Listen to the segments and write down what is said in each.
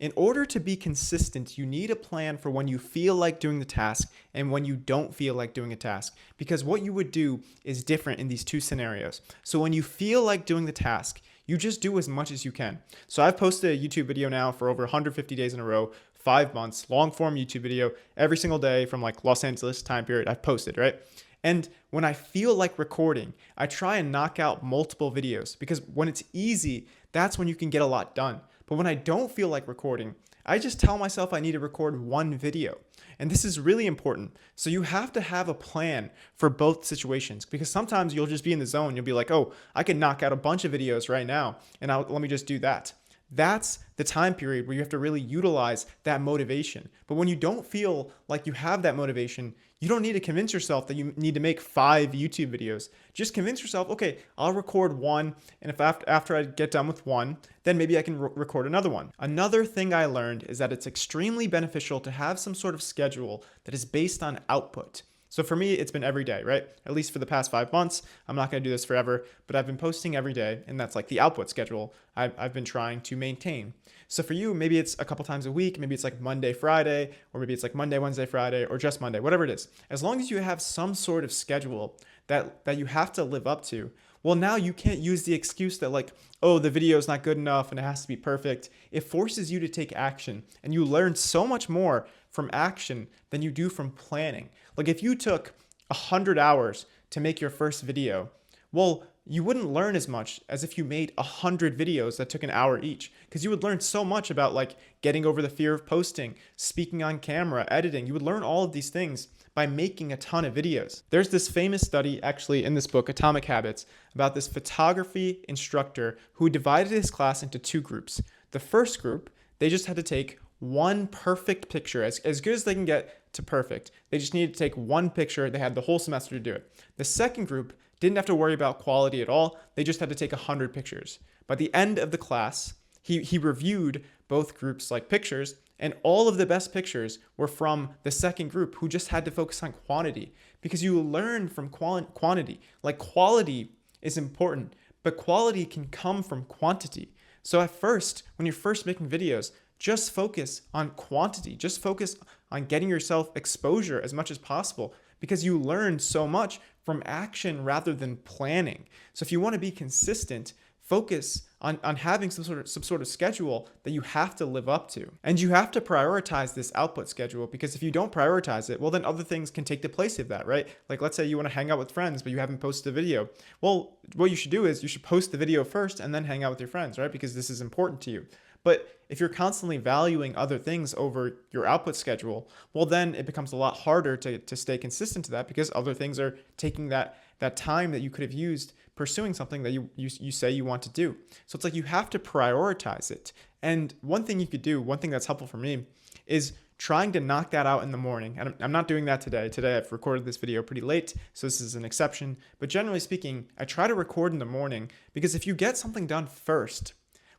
In order to be consistent, you need a plan for when you feel like doing the task and when you don't feel like doing a task. Because what you would do is different in these two scenarios. So when you feel like doing the task, you just do as much as you can. So I've posted a YouTube video now for over 150 days in a row, 5 months, long form YouTube video every single day from like Los Angeles time period I've posted, right? And when I feel like recording, I try and knock out multiple videos because when it's easy, that's when you can get a lot done. But when I don't feel like recording, I just tell myself I need to record one video. And this is really important. So you have to have a plan for both situations because sometimes you'll just be in the zone. You'll be like, oh, I can knock out a bunch of videos right now and let me just do that. That's the time period where you have to really utilize that motivation. But when you don't feel like you have that motivation, you don't need to convince yourself that you need to make 5 YouTube videos. Just convince yourself, okay, I'll record one, and if after I get done with one, then maybe I can record another one. Another thing I learned is that it's extremely beneficial to have some sort of schedule that is based on output. So for me, it's been every day, right? At least for the past 5 months. I'm not going to do this forever, but I've been posting every day, and that's like the output schedule I've been trying to maintain. So for you, maybe it's a couple times a week, maybe it's like Monday, Friday, or maybe it's like Monday, Wednesday, Friday, or just Monday, whatever it is. As long as you have some sort of schedule that you have to live up to, well, now you can't use the excuse that like, oh, the video is not good enough and it has to be perfect. It forces you to take action, and you learn so much more from action than you do from planning. Like if you took 100 hours to make your first video, well, you wouldn't learn as much as if you made 100 videos that took an hour each, because you would learn so much about like getting over the fear of posting, speaking on camera, editing. You would learn all of these things by making a ton of videos. There's this famous study actually in this book, Atomic Habits, about this photography instructor who divided his class into 2 groups. The first group, they just had to take one perfect picture, as good as they can get to perfect. They just needed to take one picture. They had the whole semester to do it. The second group didn't have to worry about quality at all. They just had to take 100 pictures. By the end of the class, he reviewed both groups' like pictures, and all of the best pictures were from the second group who just had to focus on quantity, because you learn from quantity. Like quality is important, but quality can come from quantity. So at first, when you're first making videos, just focus on quantity. Just focus on getting yourself exposure as much as possible, because you learn so much from action rather than planning. So if you want to be consistent, focus on having some sort of schedule that you have to live up to. And you have to prioritize this output schedule, because if you don't prioritize it, well, then other things can take the place of that, right? Like let's say you want to hang out with friends, but you haven't posted a video. Well, what you should do is you should post the video first and then hang out with your friends, right? Because this is important to you. But if you're constantly valuing other things over your output schedule, well, then it becomes a lot harder to stay consistent to that, because other things are taking that time that you could have used pursuing something that you say you want to do. So it's like you have to prioritize it. And one thing you could do, one thing that's helpful for me, is trying to knock that out in the morning. And I'm not doing that today. Today I've recorded this video pretty late, so this is an exception. But generally speaking, I try to record in the morning, because if you get something done first,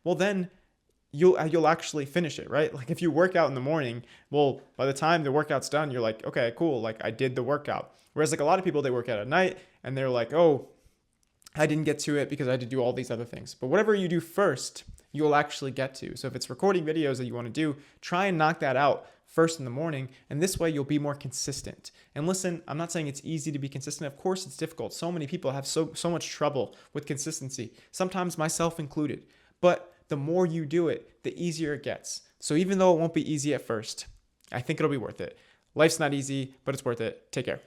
well, then you'll actually finish it, right? Like if you work out in the morning, well, by the time the workout's done, you're like, okay, cool, like I did the workout. Whereas like a lot of people, they work out at night and they're like, oh, I didn't get to it because I had to do all these other things. But whatever you do first, you'll actually get to. So if it's recording videos that you want to do, try and knock that out first in the morning, and this way you'll be more consistent. And listen, I'm not saying it's easy to be consistent. Of course it's difficult. So many people have so much trouble with consistency, sometimes myself included. But the more you do it, the easier it gets. So even though it won't be easy at first, I think it'll be worth it. Life's not easy, but it's worth it. Take care.